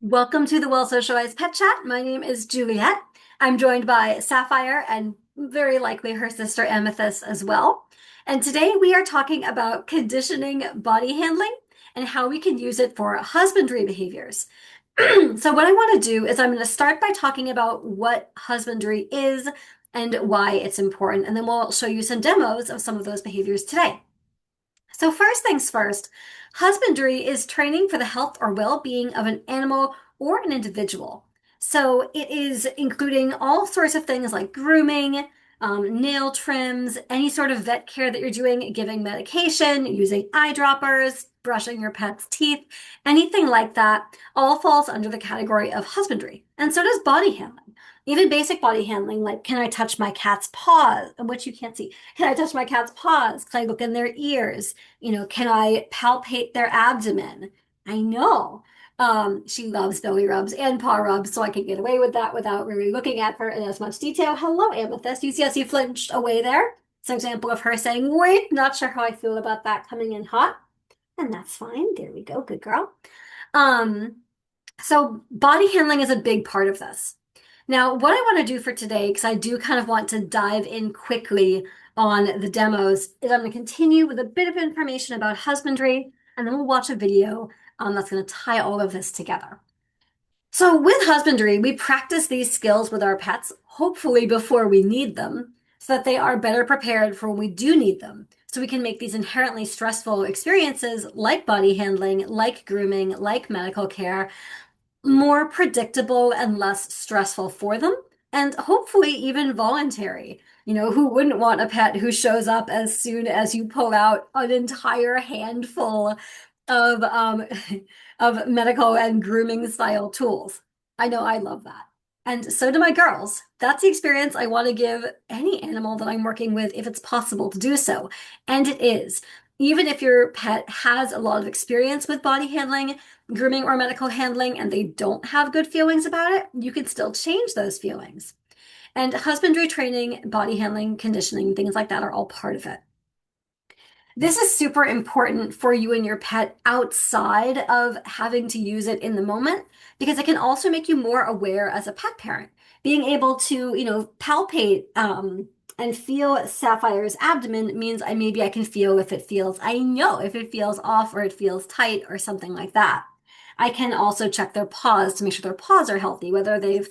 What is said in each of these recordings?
Welcome to the Well-Socialized Pet Chat. My name is Juliet. I'm joined by Sapphire and very likely her sister Amethyst as well. And today we are talking about conditioning body handling and how we can use it for husbandry behaviors. So what I want to do is I'm going to start by talking about what husbandry is and why it's important, and then we'll show you some demos of some of those behaviors today. So first things first, husbandry is training for the health or well-being of an animal or an individual. So it is including all sorts of things like grooming, nail trims, any sort of vet care that you're doing, giving medication, using eyedroppers, brushing your pet's teeth, anything like that, all falls under the category of husbandry. And so does body handling. Even basic body handling, like can I touch my cat's paws, which you can't see. Can I touch my cat's paws? Can I look in their ears? Can I palpate their abdomen? I know. She loves belly rubs and paw rubs, so I can get away with that without really looking at her in as much detail. Hello, Amethyst. You see how she flinched away there? It's an example of her saying, wait, not sure how I feel about that coming in hot. And that's fine. There we go. Good girl. Um, so body handling is a big part of this. Now, what I want to do for today, because I do kind of want to dive in quickly on the demos, is I'm going to continue with a bit of information about husbandry, and then we'll watch a video that's going to tie all of this together. So with husbandry, we practice these skills with our pets, hopefully before we need them, so that they are better prepared for when we do need them. So we can make these inherently stressful experiences like body handling, like grooming, like medical care, more predictable and less stressful for them, and hopefully even voluntary. Who wouldn't want a pet who shows up as soon as you pull out an entire handful of of medical and grooming style tools? I know I love that. And so do my girls. That's the experience I want to give any animal that I'm working with if it's possible to do so. And it is. Even if your pet has a lot of experience with body handling, grooming, or medical handling, and they don't have good feelings about it, you can still change those feelings. And husbandry training, body handling, conditioning, things like that are all part of it. This is super important for you and your pet outside of having to use it in the moment because it can also make you more aware as a pet parent. Being able to, palpate and feel Sapphire's abdomen means maybe I can feel if it feels, I know if it feels off or it feels tight or something like that. I can also check their paws to make sure their paws are healthy, whether they've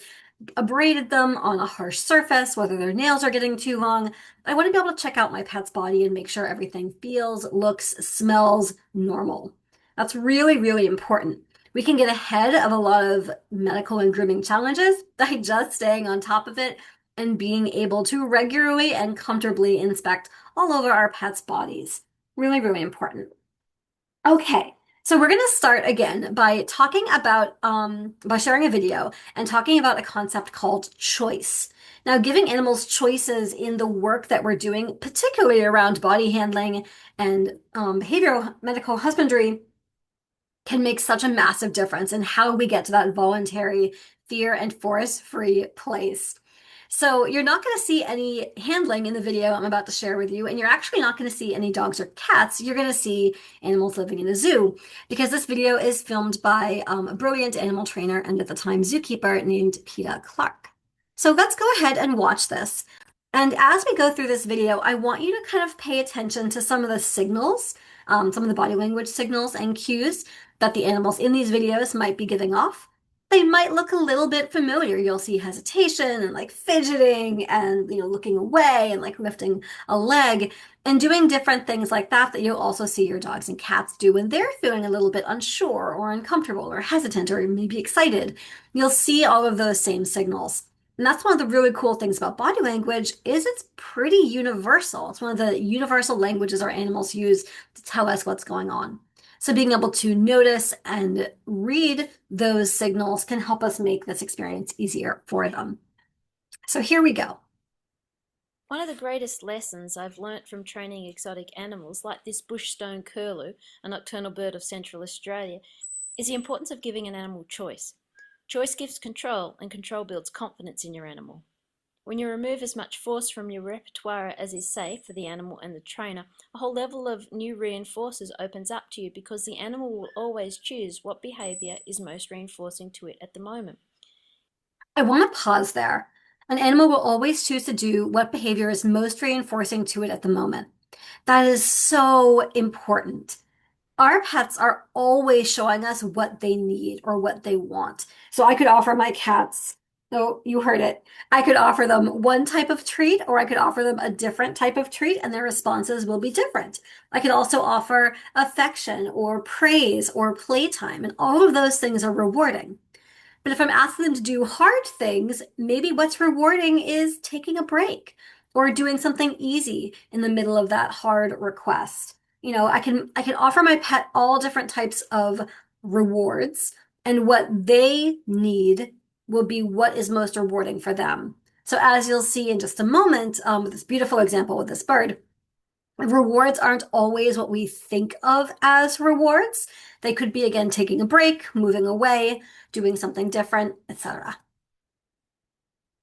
abraded them on a harsh surface, whether their nails are getting too long. I want to be able to check out my pet's body and make sure everything feels, looks, smells normal. That's really, really important. We can get ahead of a lot of medical and grooming challenges by just staying on top of it and being able to regularly and comfortably inspect all over our pets' bodies. Really, really important. Okay, so we're going to start again by talking about, by sharing a video and talking about a concept called choice. Now, giving animals choices in the work that we're doing, particularly around body handling and behavioral medical husbandry, can make such a massive difference in how we get to that voluntary fear and force-free place. So you're not going to see any handling in the video I'm about to share with you, and you're actually not going to see any dogs or cats. You're going to see animals living in a zoo because this video is filmed by a brilliant animal trainer and at the time zookeeper named Peta Clark. So let's go ahead and watch this. And as we go through this video, I want you to kind of pay attention to some of the signals, some of the body language signals and cues that the animals in these videos might be giving off. They might look a little bit familiar. You'll see hesitation and like fidgeting and looking away and like lifting a leg and doing different things like that that you'll also see your dogs and cats do when they're feeling a little bit unsure or uncomfortable or hesitant or maybe excited. You'll see all of those same signals. And that's one of the really cool things about body language is it's pretty universal. It's one of the universal languages our animals use to tell us what's going on. So being able to notice and read those signals can help us make this experience easier for them. So here we go. One of the greatest lessons I've learnt from training exotic animals, like this bush stone curlew, a nocturnal bird of Central Australia, is the importance of giving an animal choice. Choice gives control, and control builds confidence in your animal. When you remove as much force from your repertoire as is safe for the animal and the trainer, a whole level of new reinforcers opens up to you because the animal will always choose what behavior is most reinforcing to it at the moment. I want to pause there. An animal will always choose to do what behavior is most reinforcing to it at the moment. That is so important. Our pets are always showing us what they need or what they want. So I could offer my cats, oh, you heard it. I could offer them one type of treat or I could offer them a different type of treat and their responses will be different. I could also offer affection or praise or playtime, and all of those things are rewarding. But if I'm asking them to do hard things, maybe what's rewarding is taking a break or doing something easy in the middle of that hard request. I can offer my pet all different types of rewards, and what they need will be what is most rewarding for them. So as you'll see in just a moment, with this beautiful example with this bird, rewards aren't always what we think of as rewards. They could be, again, taking a break, moving away, doing something different, etc.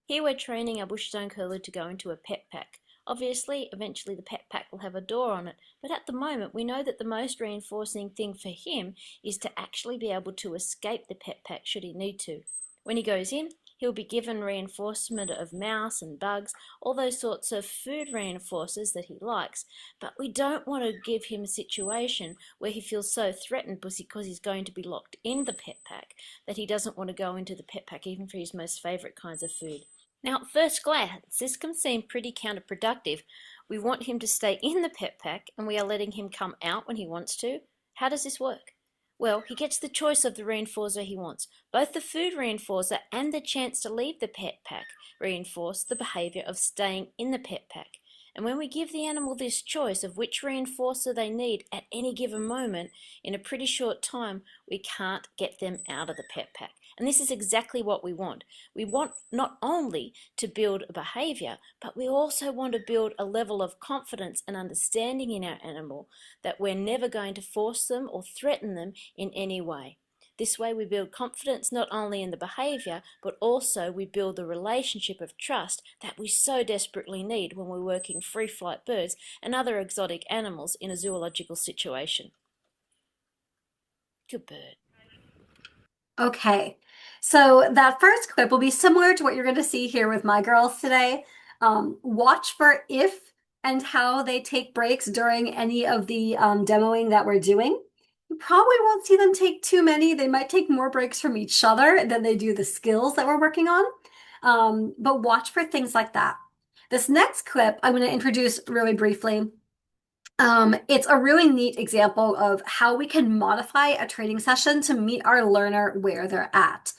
Here we're training our bush stone curlew to go into a pet pack. Obviously, eventually the pet pack will have a door on it, but at the moment we know that the most reinforcing thing for him is to actually be able to escape the pet pack should he need to. When he goes in, he'll be given reinforcement of mouse and bugs, all those sorts of food reinforcers that he likes, but we don't want to give him a situation where he feels so threatened because he's going to be locked in the pet pack that he doesn't want to go into the pet pack even for his most favourite kinds of food. Now, at first glance, this can seem pretty counterproductive. We want him to stay in the pet pack and we are letting him come out when he wants to. How does this work? Well, he gets the choice of the reinforcer he wants. Both the food reinforcer and the chance to leave the pet pack reinforce the behavior of staying in the pet pack. And when we give the animal this choice of which reinforcer they need at any given moment, in a pretty short time, we can't get them out of the pet pack. And this is exactly what we want. We want not only to build a behavior, but we also want to build a level of confidence and understanding in our animal that we're never going to force them or threaten them in any way. This way we build confidence not only in the behavior, but also we build the relationship of trust that we so desperately need when we're working free flight birds and other exotic animals in a zoological situation. Good bird. Okay, so that first clip will be similar to what you're going to see here with my girls today. Watch for if and how they take breaks during any of the demoing that we're doing. You probably won't see them take too many. They might take more breaks from each other than they do the skills that we're working on. But watch for things like that. This next clip I'm going to introduce really briefly. It's a really neat example of how we can modify a training session to meet our learner where they're at.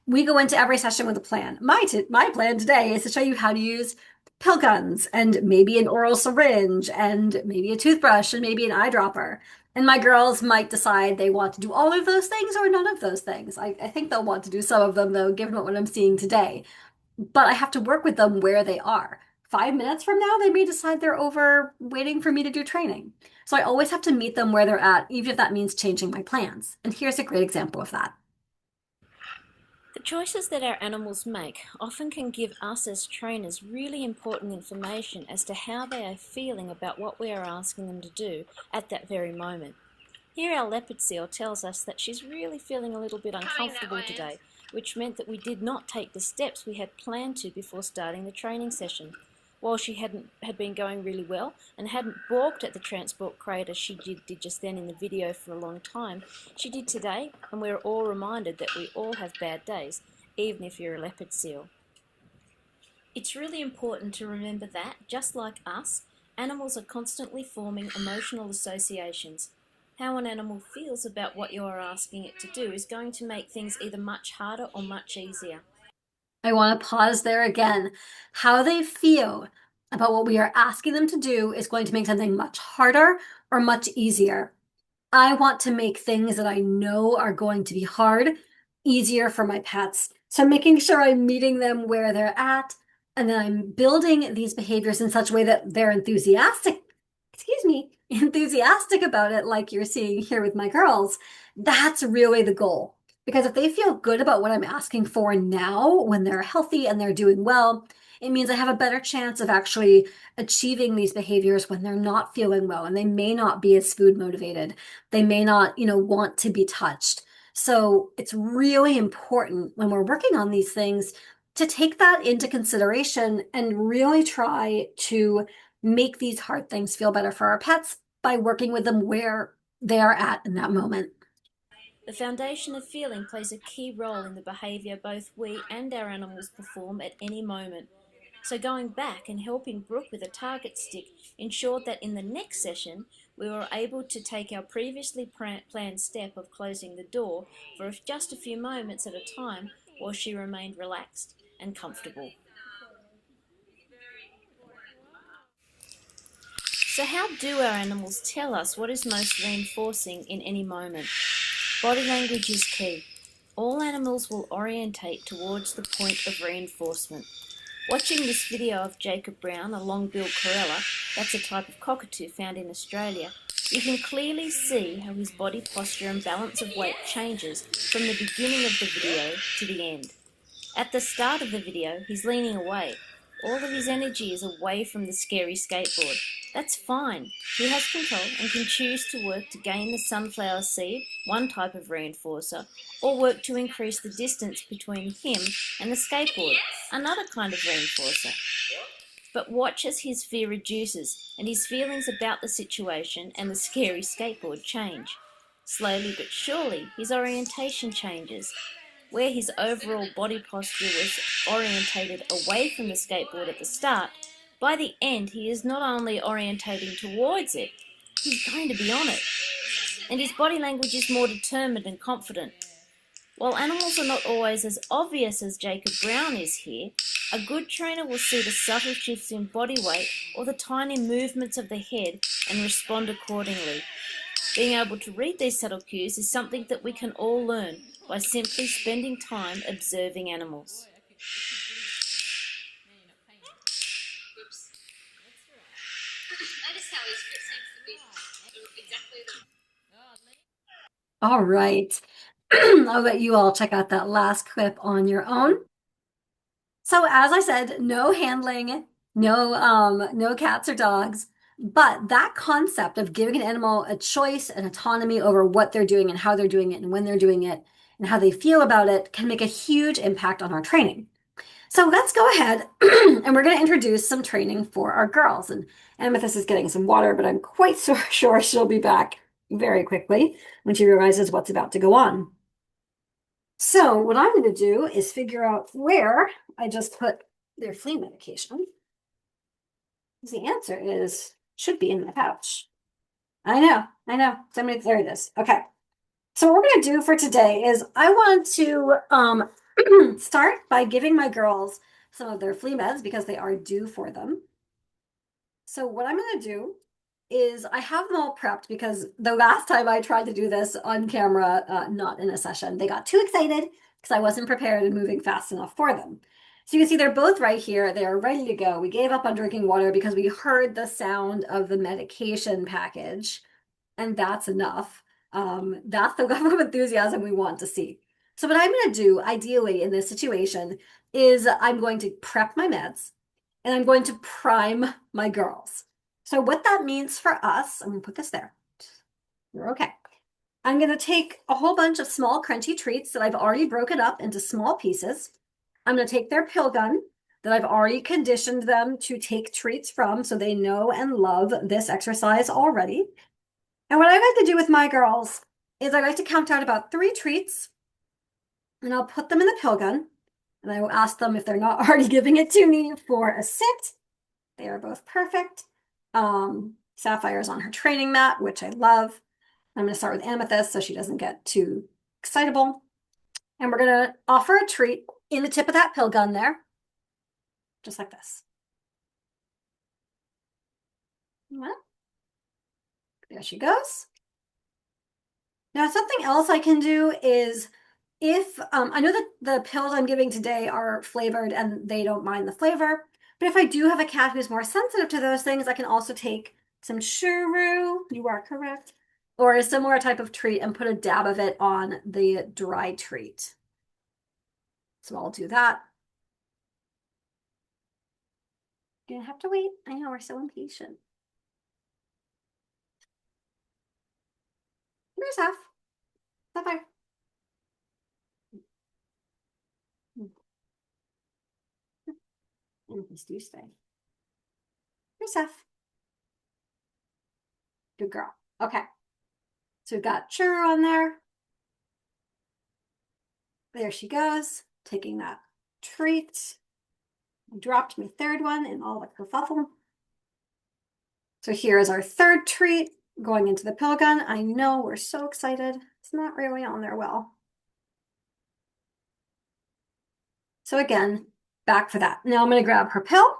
We go into every session with a plan. My plan today is to show you how to use pill guns and maybe an oral syringe and maybe a toothbrush and maybe an eyedropper. And my girls might decide they want to do all of those things or none of those things. I think they'll want to do some of them though, given what I'm seeing today. But I have to work with them where they are. 5 minutes from now, they may decide they're over waiting for me to do training. So I always have to meet them where they're at, even if that means changing my plans. And here's a great example of that. The choices that our animals make often can give us as trainers really important information as to how they are feeling about what we are asking them to do at that very moment. Here our leopard seal tells us that she's really feeling a little bit uncomfortable today, which meant that we did not take the steps we had planned to before starting the training session. While she had been going really well and hadn't balked at the transport crate as she did just then in the video for a long time, she did today, and we're all reminded that we all have bad days, even if you're a leopard seal. It's really important to remember that, just like us, animals are constantly forming emotional associations. How an animal feels about what you are asking it to do is going to make things either much harder or much easier. I want to pause there again. How they feel about what we are asking them to do is going to make something much harder or much easier. I want to make things that I know are going to be hard easier for my pets. So I'm making sure I'm meeting them where they're at, and then I'm building these behaviors in such a way that they're enthusiastic about it, like you're seeing here with my girls. That's really the goal. Because if they feel good about what I'm asking for now, when they're healthy and they're doing well, it means I have a better chance of actually achieving these behaviors when they're not feeling well and they may not be as food motivated. They may not, want to be touched. So it's really important when we're working on these things to take that into consideration and really try to make these hard things feel better for our pets by working with them where they're at in that moment. The foundation of feeling plays a key role in the behaviour both we and our animals perform at any moment. So, going back and helping Brooke with a target stick ensured that in the next session we were able to take our previously planned step of closing the door for just a few moments at a time while she remained relaxed and comfortable. So, how do our animals tell us what is most reinforcing in any moment? Body language is key. All animals will orientate towards the point of reinforcement. Watching this video of Jacob Brown, a long-billed corella, that's a type of cockatoo found in Australia, you can clearly see how his body posture and balance of weight changes from the beginning of the video to the end. At the start of the video, he's leaning away. All of his energy is away from the scary skateboard. That's fine. He has control and can choose to work to gain the sunflower seed, one type of reinforcer, or work to increase the distance between him and the skateboard, another kind of reinforcer. But watch as his fear reduces and his feelings about the situation and the scary skateboard change. Slowly but surely, his orientation changes. Where his overall body posture was orientated away from the skateboard at the start, by the end he is not only orientating towards it, he's going to be on it. And his body language is more determined and confident. While animals are not always as obvious as Jacob Brown is here, a good trainer will see the subtle shifts in body weight or the tiny movements of the head and respond accordingly. Being able to read these subtle cues is something that we can all learn by simply spending time observing animals. All right. I'll let you all check out that last clip on your own. So as I said, no handling, no cats or dogs, but that concept of giving an animal a choice and autonomy over what they're doing and how they're doing it and when they're doing it and how they feel about it can make a huge impact on our training. So let's go ahead and we're going to introduce some training for our girls. And Amethyst is getting some water, but I'm quite sure she'll be back very quickly when she realizes what's about to go on. So what I'm going to do is figure out where I just put their flea medication. The answer is should be in my pouch. I know. So I'm going to clear this. Okay. So what we're going to do for today is I want to start by giving my girls some of their flea meds because they are due for them. So what I'm going to do is I have them all prepped because the last time I tried to do this on camera, not in a session, they got too excited because I wasn't prepared and moving fast enough for them. So you can see they're both right here. They're ready to go. We gave up on drinking water because we heard the sound of the medication package, and that's enough. That's the level of enthusiasm we want to see. So what I'm going to do, ideally, in this situation, is I'm going to prep my meds and I'm going to prime my girls. So what that means for us, I'm going to put this there. We're okay. I'm going to take a whole bunch of small crunchy treats that I've already broken up into small pieces. I'm going to take their pill gun that I've already conditioned them to take treats from so they know and love this exercise already. And what I like to do with my girls is I like to count out about 3 treats and I'll put them in the pill gun and I will ask them if they're not already giving it to me for a sit. They are both perfect. Sapphire's on her training mat, which I love. I'm going to start with Amethyst so she doesn't get too excitable. And we're going to offer a treat in the tip of that pill gun there, just like this. Well, there she goes. Now, something else I can do is if I know that the pills I'm giving today are flavored and they don't mind the flavor, but if I do have a cat who's more sensitive to those things, I can also take some churu, you are correct, or a similar type of treat and put a dab of it on the dry treat. So I'll do that. You're gonna have to wait. I know we're so impatient. Here's half. Sapphire. And please do stay. Here's half. Good girl. Okay. So we've got churro on there. There she goes, taking that treat. I dropped my third one in all the kerfuffle. So here is our third treat going into the pill gun. I know we're so excited. It's not really on there well. So again, back for that. Now I'm going to grab her pill.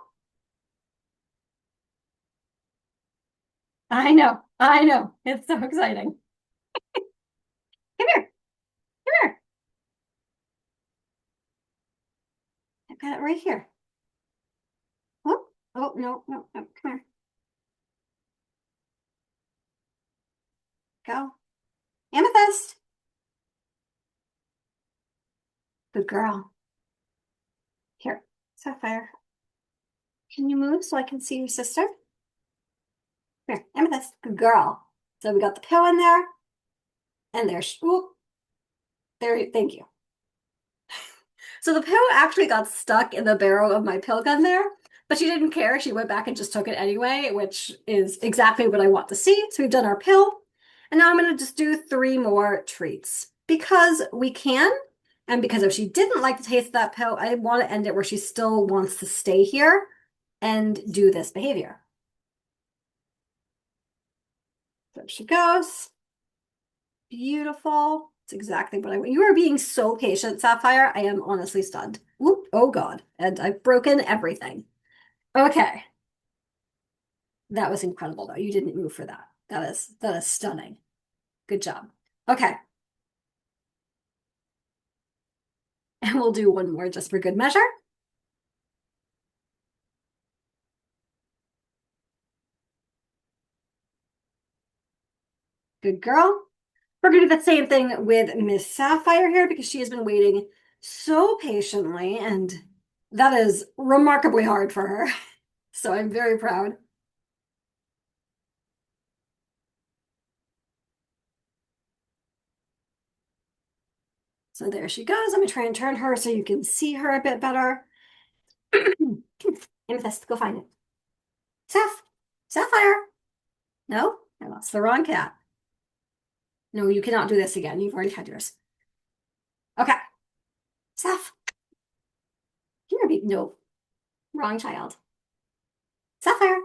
I know, I know. It's so exciting. Come here, come here. I've got it right here. Oh, oh, no, no, no, come here. Go. Amethyst. Good girl. Here, Sapphire. Can you move so I can see your sister? Here, Amethyst. Good girl. So we got the pill in there. And there's, oop, there, thank you. So the pill actually got stuck in the barrel of my pill gun there, but she didn't care. She went back and just took it anyway, which is exactly what I want to see. So we've done our pill. And now I'm going to just do 3 more treats because we can. And because if she didn't like the taste of that pill, I want to end it where she still wants to stay here and do this behavior. There she goes. Beautiful. It's exactly what I want. You are being so patient, Sapphire. I am honestly stunned. Whoop. Oh God. And I've broken everything. Okay. That was incredible though. You didn't move for that. That is stunning. Good job. Okay. And we'll do one more just for good measure. Good girl. We're going to do the same thing with Miss Sapphire here because she has been waiting so patiently, and that is remarkably hard for her. So I'm very proud. So there she goes. I'm going to try and turn her so you can see her a bit better. Amethyst, go find it. Sapphire. No, that's the wrong cat. No, you cannot do this again. You've already had yours. Okay. Saph. Here, no, wrong child. Sapphire.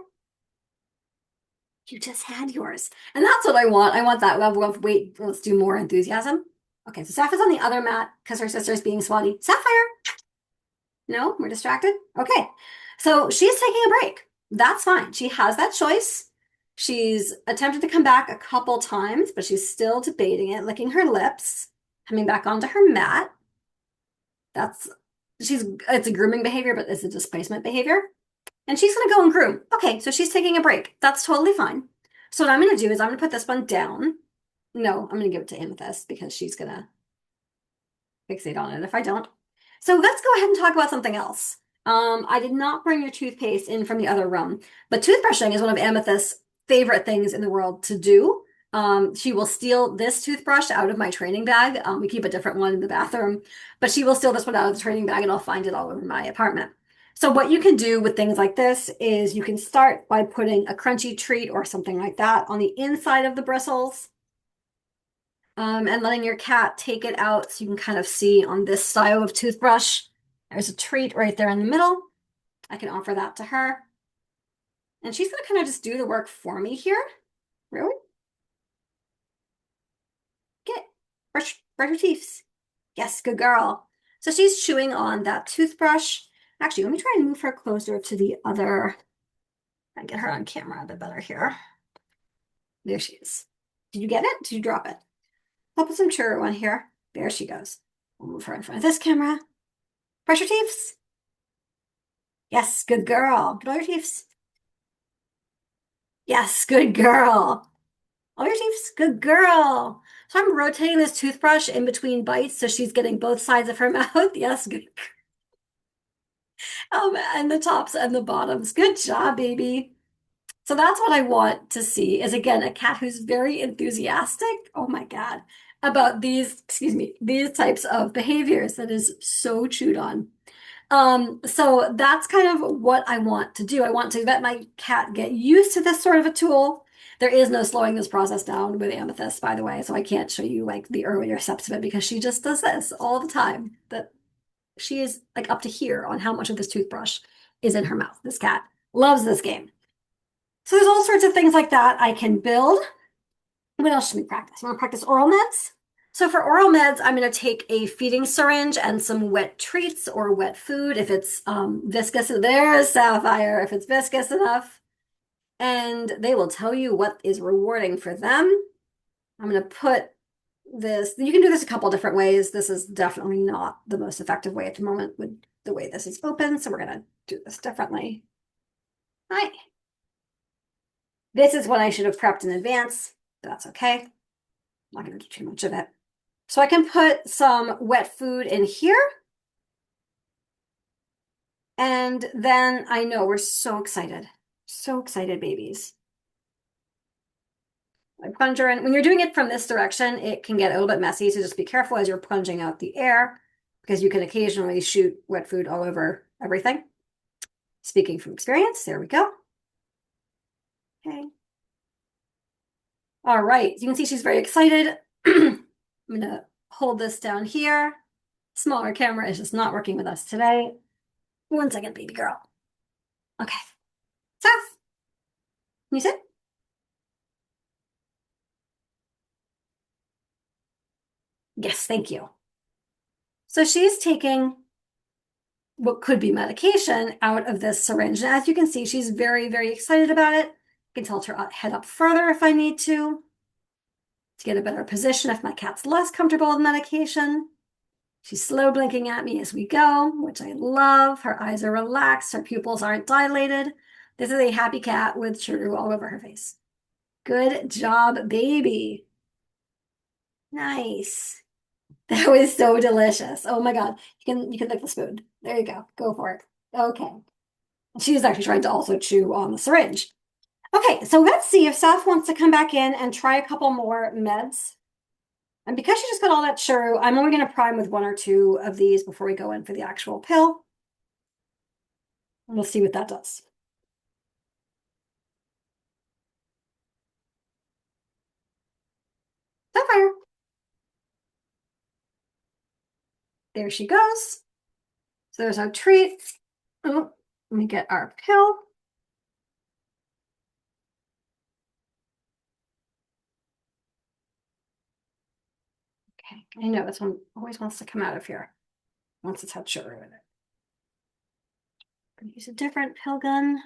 You just had yours. And that's what I want. I want that level of, wait, let's do more enthusiasm. Okay, so Sapphire's on the other mat because her sister's being swatty. Sapphire. No, we're distracted. Okay. So she's taking a break. That's fine. She has that choice. She's attempted to come back a couple times, but she's still debating it, licking her lips, coming back onto her mat. That's it's a grooming behavior, but it's a displacement behavior. And she's gonna go and groom. Okay, so she's taking a break. That's totally fine. So what I'm gonna do is I'm gonna put this one down. No, I'm gonna give it to Amethyst because she's gonna fixate on it if I don't. So let's go ahead and talk about something else. I did not bring your toothpaste in from the other room, but toothbrushing is one of Amethyst's favorite things in the world to do. She will steal this toothbrush out of my training bag. We keep a different one in the bathroom, but she will steal this one out of the training bag and I'll find it all over my apartment. So what you can do with things like this is you can start by putting a crunchy treat or something like that on the inside of the bristles. And letting your cat take it out so you can kind of see on this style of toothbrush. There's a treat right there in the middle. I can offer that to her. And she's going to kind of just do the work for me here. Really? Get brush your teeth. Yes, good girl. So she's chewing on that toothbrush. Actually, let me try and move her closer to the other. I get her on camera a bit better here. There she is. Did you get it? Did you drop it? I'll put some churro on here. There she goes. We'll move her in front of this camera. Brush your teeth. Yes, good girl. Get all your teeth. Yes, good girl. All your teeth. Good girl. So I'm rotating this toothbrush in between bites so she's getting both sides of her mouth. Yes, good. And the tops and the bottoms. Good job, baby. So that's what I want to see is again a cat who's very enthusiastic. Oh my God. About these, excuse me, these types of behaviors that is so chewed on. So that's kind of what I want to do. I want to let my cat get used to this sort of a tool. There is no slowing this process down with Amethyst, by the way, so I can't show you like the earlier steps of it because she just does this all the time. That she is like up to here on how much of this toothbrush is in her mouth. This cat loves this game. So there's all sorts of things like that I can build. What else should we practice? I want to practice oral meds. So for oral meds, I'm going to take a feeding syringe and some wet treats or wet food. If it's viscous, there's Sapphire. If it's viscous enough, and they will tell you what is rewarding for them. I'm going to put this. You can do this a couple different ways. This is definitely not the most effective way at the moment with the way this is open. So we're going to do this differently. Hi. This is what I should have prepped in advance. That's okay. I'm not going to do too much of it. So I can put some wet food in here. And then I know we're so excited. So excited, babies. I plunger in. When you're doing it from this direction, it can get a little bit messy. So just be careful as you're plunging out the air because you can occasionally shoot wet food all over everything. Speaking from experience, there we go. Okay. All right. You can see she's very excited. I'm going to hold this down here. Smaller camera is just not working with us today. 1 second, baby girl. Okay. Seth, can you sit? Yes, thank you. So she's taking what could be medication out of this syringe. And as you can see, she's very, very excited about it. I can tilt her head up further if I need to get a better position if my cat's less comfortable with medication. She's slow blinking at me as we go, which I love. Her eyes are relaxed. Her pupils aren't dilated. This is a happy cat with churu all over her face. Good job, baby. Nice. That was so delicious. Oh my God. You can lick the spoon. There you go. Go for it. Okay. She was actually trying to also chew on the syringe. Okay, so let's see if Seth wants to come back in and try a couple more meds. And because she just got all that churu, I'm only going to prime with 1 or 2 of these before we go in for the actual pill. And we'll see what that does. Sapphire. There she goes. So there's our treat. Oh, let me get our pill. Okay, I know this one always wants to come out of here once it's had sugar in it. I'm gonna use a different pill gun.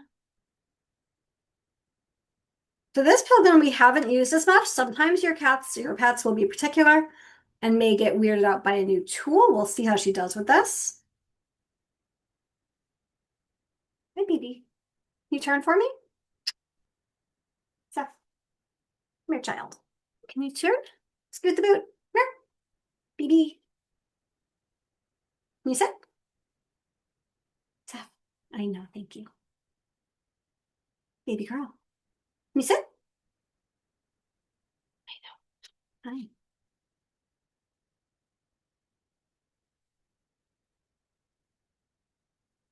So this pill gun we haven't used as much. Sometimes your pets will be particular and may get weirded out by a new tool. We'll see how she does with this. Hi, baby. Can you turn for me? Seth, come here, child. Can you turn? Scoot the boot. Come here. Baby. Can you sit? Seth, I know, thank you. Baby girl. Can you sit? Hi.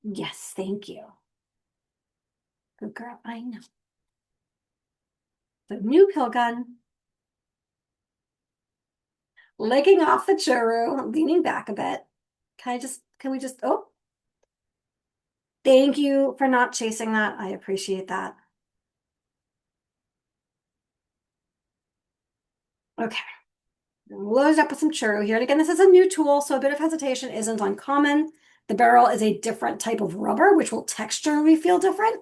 Yes, thank you. Good girl, I know. The new pill gun. Licking off the churu, leaning back a bit. Can we just, oh, thank you for not chasing that. I appreciate that. Okay. Load up with some churu here. And again, this is a new tool, so a bit of hesitation isn't uncommon. The barrel is a different type of rubber, which will texturally feel different.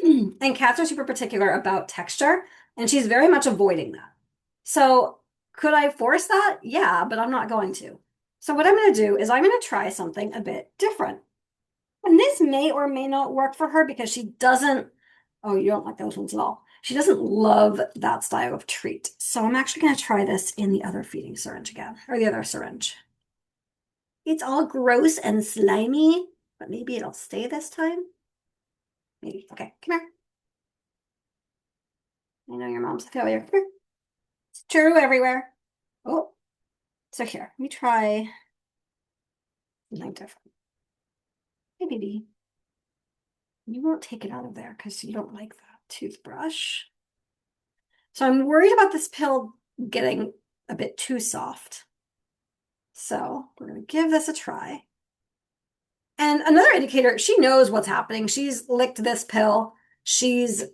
And cats are super particular about texture, and she's very much avoiding that. So could I force that? Yeah, but I'm not going to. So what I'm going to do is I'm going to try something a bit different. And this may or may not work for her because she doesn't, oh, you don't like those ones at all. She doesn't love that style of treat. So I'm actually going to try this in the other feeding syringe again, or the other syringe. It's all gross and slimy. but maybe it'll stay this time. Maybe. Okay, come here. I know your mom's a failure. Come here. It's true everywhere. Oh, so here, let me try something different. Hey, baby, you won't take it out of there because you don't like that toothbrush. So I'm worried about this pill getting a bit too soft. So we're going to give this a try. And another indicator, she knows what's happening. She's licked this pill. She's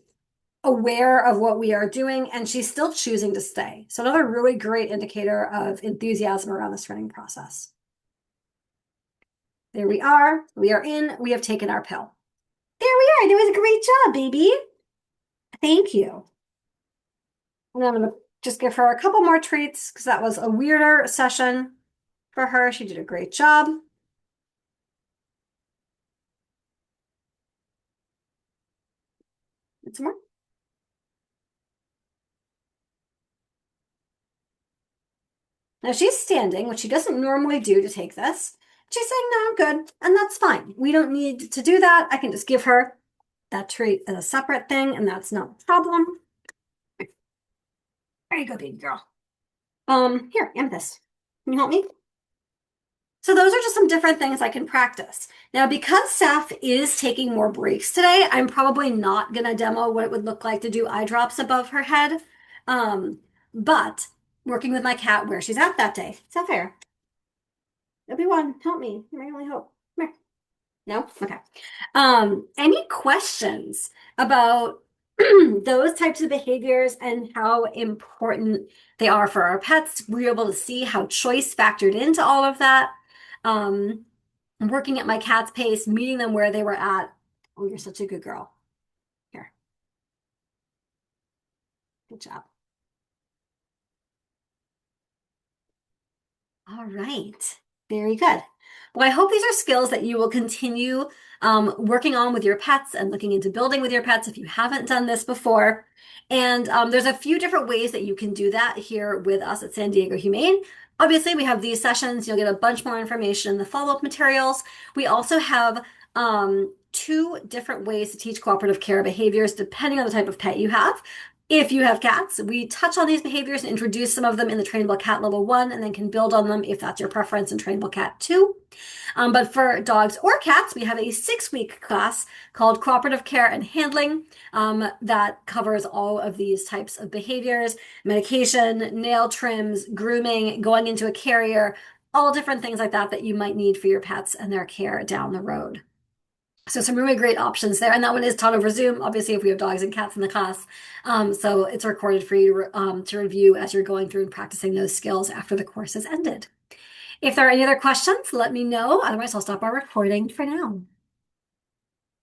aware of what we are doing, and she's still choosing to stay. So another really great indicator of enthusiasm around this training process. There we are. We are in. We have taken our pill. There we are. That was a great job, baby. Thank you. And I'm going to just give her a couple more treats because that was a weirder session for her. She did a great job. And some more. Now she's standing, which she doesn't normally do to take this. She's saying, no, I'm good. And that's fine. We don't need to do that. I can just give her that treat as a separate thing, and that's no problem. There you go, baby girl. Here, Amethyst. Can you help me? So those are just some different things I can practice. Now, because Saf is taking more breaks today, I'm probably not going to demo what it would look like to do eye drops above her head. But working with my cat where she's at that day. Sapphire, everyone, help me. You're my only hope. Come here. No? Okay. Any questions about those types of behaviors and how important they are for our pets? We're able to see how choice factored into all of that. Um, Working at my cat's pace, meeting them where they were at. Oh, you're such a good girl. Here. Good job. All right. Very good. Well, I hope these are skills that you will continue working on with your pets and looking into building with your pets if you haven't done this before. And there's a few different ways that you can do that here with us at San Diego Humane. Obviously, we have these sessions. You'll get a bunch more information in the follow-up materials. We also have two different ways to teach cooperative care behaviors depending on the type of pet you have. If you have cats, we touch on these behaviors and introduce some of them in the Trainable Cat Level 1 and then can build on them if that's your preference in Trainable Cat 2. But for dogs or cats, we have a 6-week class called Cooperative Care and Handling that covers all of these types of behaviors, medication, nail trims, grooming, going into a carrier, all different things like that that you might need for your pets and their care down the road. So some really great options there. And that one is taught over Zoom, obviously, if we have dogs and cats in the class. So it's recorded for you to review as you're going through and practicing those skills after the course has ended. If there are any other questions, let me know. Otherwise, I'll stop our recording for now.